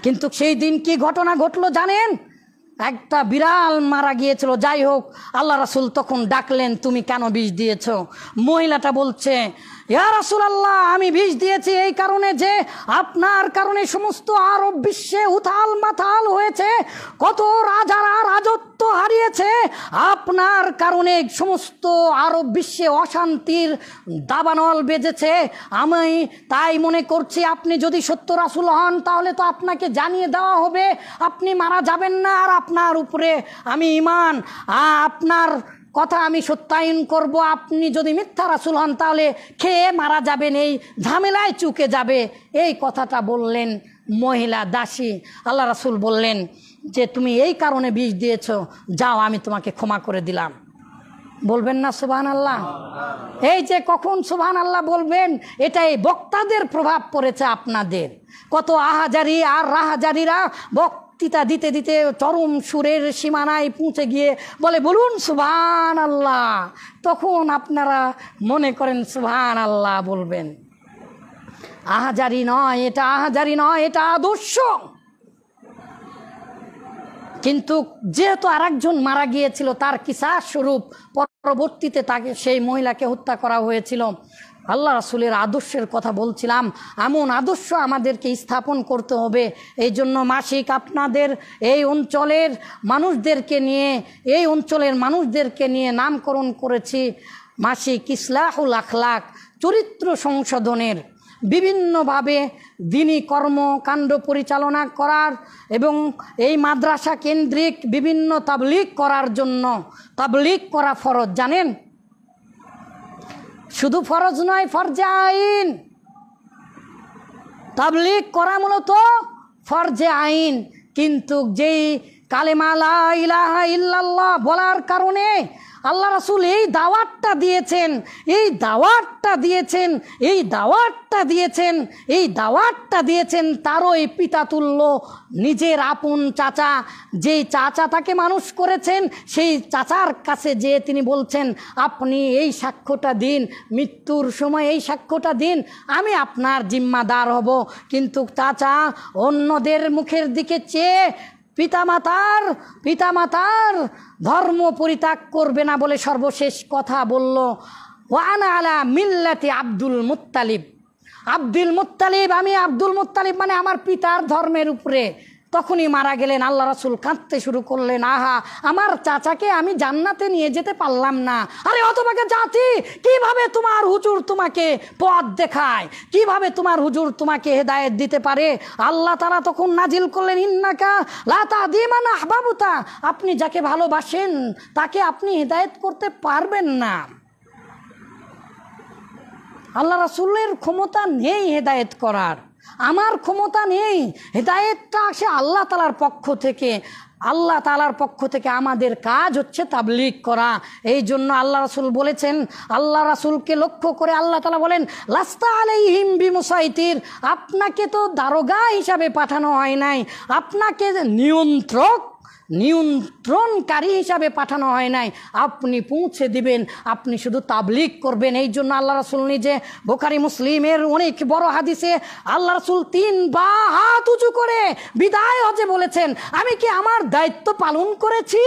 কিন্তু সেই দিন কি ঘটনা ঘটলো জানেন? একটা বিড়াল মারা গিয়েছিল। যাই হোক, আল্লাহ রাসূল তখন ডাকলেন, তুমি কেন বিষ দিয়েছ? মহিলাটা বলছে, ইয়া রাসূলুল্লাহ, আমি বিষ দিয়েছি এই কারণে যে আপনার কারণে সমস্ত আরব বিশ্বে উথাল মাথাল হয়েছে, কত রাজারা রাজত্ব হারিয়েছে, আপনার কারণে সমস্ত আরব বিশ্বে অশান্তির দাবানল বেজেছে। আমি তাই মনে করছি আপনি যদি সত্য রাসূল হন তাহলে তো আপনাকে জানিয়ে দেওয়া হবে, আপনি মারা যাবেন না, আর আপনার উপরে আমি ঈমান, আপনার কথা আমি সত্যায়ন করব। আপনি যদি মিথ্যা রাসূল হন তাহলে খেয়ে মারা যাবেন, এই ঝামেলায় চুকে যাবে। এই কথাটা বললেন মহিলা দাসী। আল্লাহ রাসূল বললেন যে তুমি এই কারণে বিষ দিয়েছ, যাও আমি তোমাকে ক্ষমা করে দিলাম। বলবেন না সুবহানাল্লাহ? এই যে কখন সুবহানাল্লাহ বলবেন, এটাই বক্তাদের প্রভাব পড়েছে আপনাদের। কত আহাজারি আর রাহাজারিরা বক্তৃতা দিতে দিতে চরম সুরের সীমানায় পৌঁছে গিয়ে বলে বলুন সুবহানাল্লাহ, তখন আপনারা মনে করেন সুবহানাল্লাহ বলবেন। আহাজারি নয় এটা, আহাজারি নয় এটা, আদর্শ। কিন্তু যেহেতু আরেকজন মারা গিয়েছিল, তার কিসাস স্বরূপ পরবর্তীতে তাকে, সেই মহিলাকে হত্যা করা হয়েছিল। আল্লাহ রাসূলের আদর্শের কথা বলছিলাম, এমন আদর্শ আমাদেরকে স্থাপন করতে হবে। এই জন্য মাসিক আপনাদের এই অঞ্চলের মানুষদেরকে নিয়ে, এই অঞ্চলের মানুষদেরকে নিয়ে নামকরণ করেছি মাসিক ইসলাহুল আখলাক, চরিত্র সংশোধনের, বিভিন্নভাবে দিনী কর্মকাণ্ড পরিচালনা করার এবং এই মাদ্রাসা কেন্দ্রিক বিভিন্ন তাবলীগ করার জন্য। তাবলীগ করা ফরজ, জানেন? শুধু ফরজ নয়, ফরজে আইন। তাবলীগ করা মূলত ফরজে আইন। কিন্তু যেই কালেমা লা ইলাহা ইল্লাল্লাহ বলার কারণে আল্লাহ রাসূল এই দাওয়াতটা দিয়েছেন, এই দাওয়াতটা দিয়েছেন, এই দাওয়াতটা দিয়েছেন, এই দাওয়াতটা দিয়েছেন তারই পিতাতুল্য, নিজের আপন চাচা, যেই চাচা তাকে মানুষ করেছেন, সেই চাচার কাছে যেয়ে তিনি বলছেন, আপনি এই সাক্ষ্যটা দিন, মৃত্যুর সময় এই সাক্ষ্যটা দিন, আমি আপনার জিম্মাদার হব। কিন্তু চাচা অন্যদের মুখের দিকে চেয়ে পিতামাতার ধর্ম পরিত্যাগ করবে না বলে সর্বশেষ কথা বলল, ওয়ানা আলা মিল্লাতি আব্দুল মুত্তালিব। আব্দুল মুত্তালিব, আমি আব্দুল মুত্তালিব মানে আমার পিতার ধর্মের উপরে। তখনই মারা গেলেন। আল্লাহ রাসূল কাঁদতে শুরু করলেন, আহা, আমার চাচাকে আমি জান্নাতে নিয়ে যেতে পারলাম না। আরে হতভাগা জাতি, কিভাবে তোমার হুজুর তোমাকে পথ দেখায়, কিভাবে তোমার হুজুর তোমাকে হেদায়েত দিতে পারে? আল্লাহ তাআলা তখন নাজিল করলেন, ইন্নাকা লা তাহদি মান আহবাবতা, আপনি যাকে ভালোবাসেন তাকে আপনি হেদায়েত করতে পারবেন না। আল্লাহ রাসূলের ক্ষমতা নেই হেদায়েত করার, আমার ক্ষমতা নেই। হেদায়েতটা আসে আল্লাহ তাআলার পক্ষ থেকে। আল্লাহ তাআলার পক্ষ থেকে আমাদের কাজ হচ্ছে তাবলীগ করা। এই জন্য আল্লাহ রাসূল বলেছেন, আল্লাহ রাসূলকে লক্ষ্য করে আল্লাহ তাআলা বলেন, লাস্তা আলাইহিম বিমুসাইতির, আপনাকে তো দারোগা হিসাবে পাঠানো হয় নাই, আপনাকে নিয়ন্ত্রণকারী হিসাবে পাঠানো হয় নাই, আপনি পৌঁছে দিবেন, আপনি শুধু তাবলীগ করবেন। এই জন্য আল্লাহ রাসূল নিজে বুখারী মুসলিমের অনেক বড় হাদিসে আল্লাহ রাসূল 3 বার হাত উঁচু করে বিদায় হজে বলেছেন, আমি কি আমার দায়িত্ব পালন করেছি?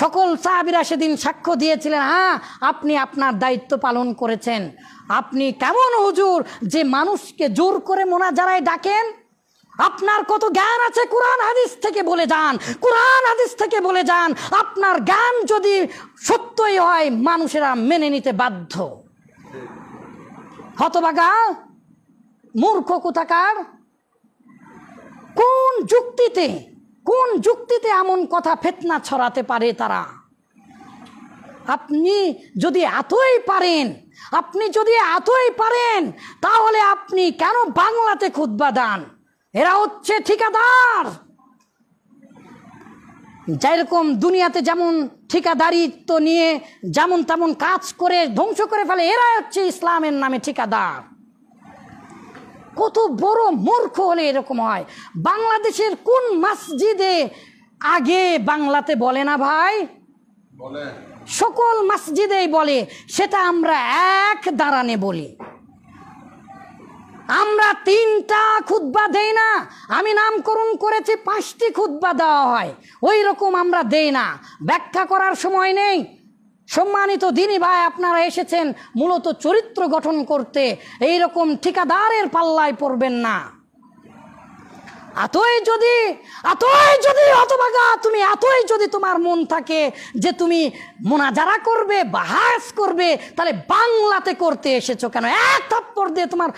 সকল সাহাবীরা সেদিন সাক্ষ্য দিয়েছিলেন, হ্যাঁ আপনি আপনার দায়িত্ব পালন করেছেন। আপনি কেমন হুজুর যে মানুষকে জোর করে মোনাজারায় ডাকেন? আপনার কত জ্ঞান আছে কোরআন হাদিস থেকে বলে যান, কোরআন হাদিস থেকে বলে যান। আপনার জ্ঞান যদি সত্যই হয় মানুষেরা মেনে নিতে বাধ্য। হতভাগা মূর্খ কোথাকার, কোন যুক্তিতে এমন কথা ফিতনা ছড়াতে পারে তারা? আপনি যদি এতই পারেন তাহলে আপনি কেন বাংলাতে খুতবা দেন? এরা হচ্ছে ঠিকাদার। যেরকম দুনিয়াতে যেমন ঠিকাদারিত্ব নিয়ে যেমন তেমন কাজ করে ধ্বংস করে ফেলে, এরা হচ্ছে ইসলামের নামে ঠিকাদার। কত বড় মূর্খ হলে এরকম হয়? বাংলাদেশের কোন মসজিদে আগে বাংলাতে বলে না ভাই? বলে, সকল মসজিদেই বলে। সেটা আমরা এক দাঁড়ানে বলি। আমরা 3টা খুতবা দেই না, আমি নামকরণ করেছি 5টি খুতবা দেওয়া হয়, ওই রকম আমরা দেই না, ব্যাখ্যা করার সময় নেই। সম্মানিত দিনী ভাই, আপনারা এসেছেন মূলত চরিত্র গঠন করতে, এই রকম ঠিকাদারের পাল্লায় পড়বেন না। এতই যদি হতভাগা তুমি, এতই যদি তোমার মন থাকে যে তুমি মোনাজারা করবে, বাহাস করবে, তাহলে বাংলাতে করতে এসেছো কেন? এক থাপ্পড় দিয়ে তোমার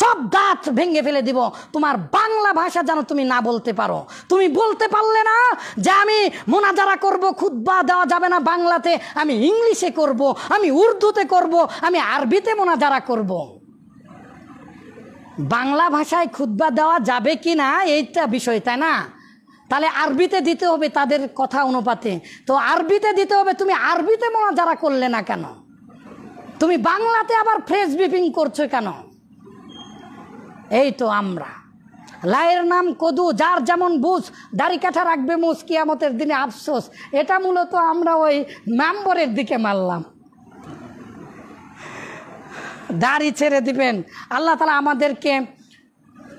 সব দাঁত ভেঙে ফেলে দিব। তোমার বাংলা ভাষা যেন তুমি না বলতে পারো। তুমি বলতে পারলে না যে আমি মোনাজারা করব, খুতবা দেওয়া যাবে না বাংলাতে, আমি ইংলিশে করব, আমি উর্দুতে করব, আমি আরবিতে মোনাজারা করব। বাংলা ভাষায় খুতবা দেওয়া যাবে কি না এইটা বিষয়, তাই না? তাহলে আরবিতে দিতে হবে তাদের কথা অনুপাতে, তো আরবিতে দিতে হবে। তুমি আরবিতে মোনাজারা করলে না কেন? তুমি বাংলাতে আবার ফ্রেশ ব্রিফিং করছো কেন? এই তো আমরা লায়ের নাম কদু, যার যেমন বুঝ, দাড়ি কাঠা রাখবে মুস, কিয়ামতের দিনে আফসোস। এটা মূলত আমরা ওই নম্বরের দিকে মারলাম। দাড়ি ছেড়ে দিবেন। আল্লাহ তাআলা আমাদেরকে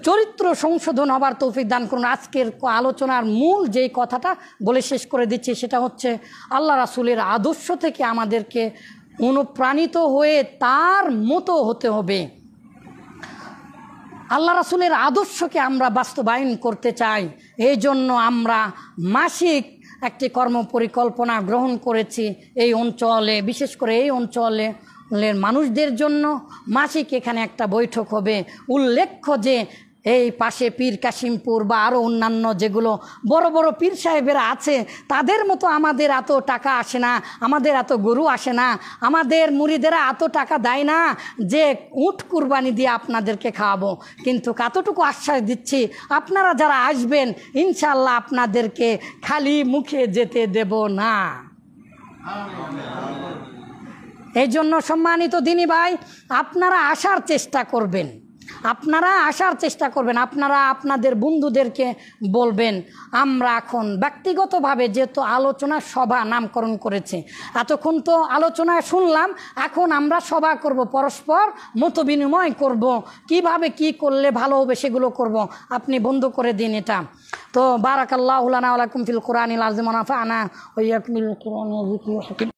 চরিত্র সংশোধন হবার তৌফিক দান করুন। আজকের আলোচনার মূল যেই কথাটা বলে শেষ করে দিচ্ছি, সেটা হচ্ছে আল্লাহ রাসূলের আদর্শ থেকে আমাদেরকে অনুপ্রাণিত হয়ে তার মতো হতে হবে। আল্লাহ রাসূলের আদর্শকে আমরা বাস্তবায়ন করতে চাই। এই জন্য আমরা মাসিক একটি কর্ম পরিকল্পনা গ্রহণ করেছি এই অঞ্চলে, বিশেষ করে এই অঞ্চলের মানুষদের জন্য। মাসিক এখানে একটা বৈঠক হবে। উল্লেখ্য যে এই পাশে পীর কাশিমপুর বা আরও অন্যান্য যেগুলো বড় বড় পীর সাহেবেরা আছে, তাদের মতো আমাদের এত টাকা আসে না, আমাদের এত গরু আসে না, আমাদের মুরিদেরা এত টাকা দেয় না যে উট কুরবানি দিয়ে আপনাদেরকে খাওয়াবো। কিন্তু কতটুকু আশ্বাস দিচ্ছি, আপনারা যারা আসবেন ইনশাআল্লাহ আপনাদেরকে খালি মুখে যেতে দেব না। এই জন্য সম্মানিত দিনী ভাই, আপনারা আসার চেষ্টা করবেন, আপনারা আপনাদের বন্ধুদেরকে বলবেন। আমরা এখন ব্যক্তিগতভাবে যেহেতু আলোচনা সভা নামকরণ করেছে, এতক্ষণ তো আলোচনা শুনলাম, এখন আমরা সভা করব, পরস্পর মত বিনিময় করব, কিভাবে কি করলে ভালো হবে সেগুলো করব। আপনি বন্ধ করে দিন এটা। তো বারাকাল্লাহু লানা ওয়া লাকুম ফিল কুরআনিল আযীম ওয়া নাফা'না ওয়া ইয়াকুম বিল কুরআনি ওয়া যিকরিল হাকীম।